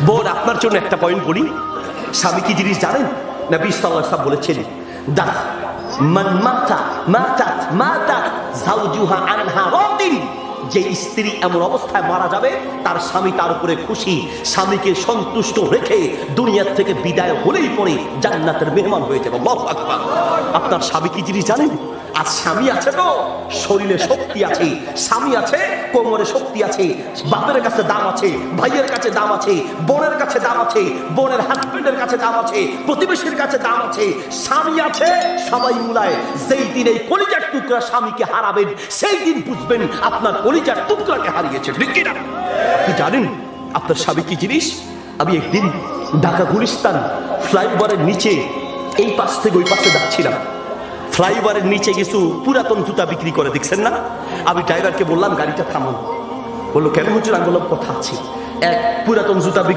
বোন, আপনার জন্য একটা পয়েন্ট বলি। স্বামী কি জিনিস জানেন? নবী সাল্লাল্লাহু আলাইহি ওয়াসাল্লাম বলেছেন, দা মান মাতা মাতাত মাতাত যাওজুহা আনহা রাদিন। যে স্ত্রী এমন অবস্থায় মারা যাবে তার স্বামী তার উপরে খুশি, স্বামীকে সন্তুষ্ট রেখে দুনিয়ার থেকে বিদায় হলেই পরে জান্নাতের মেহমান হয়ে যাবে। আল্লাহু আকবার। আপনার স্বামী কি জিনিস জানেন? আর স্বামী আছে তো শরীরে শক্তি আছে, স্বামী আছে কোমরে শক্তি আছে, বাপের কাছে দাম আছে, ভাইয়ের কাছে দাম আছে, বোনের কাছে দাম আছে, বোনের হাজবেন্ডের কাছে দাম আছে, প্রতিবেশীর কাছে দাম আছে। স্বামী আছে সবাই মুলায়। যেই দিন এই কলিজার টুকরা স্বামীকে হারাবেন সেই দিন বুঝবেন আপনার কলিজার টুকরাকে হারিয়েছে। ঠিক কি না? আপনি জানেন আপনার স্বামী কি জিনিস? আমি একদিন ঢাকা গুলিস্তান ফ্লাইওভারের নিচে এই পাশ থেকে ওই পাশে যাচ্ছিলাম। ফ্লাইওভারের নিচে কিছু পুরাতন জুতা বিক্রি করে, দেখছেন না? আমি ড্রাইভারকে বললাম গাড়িটা থামান। বললো কেন হুজুর? আমি বললাম কথা আছে। এক পুরাতন জুতা বিক্রি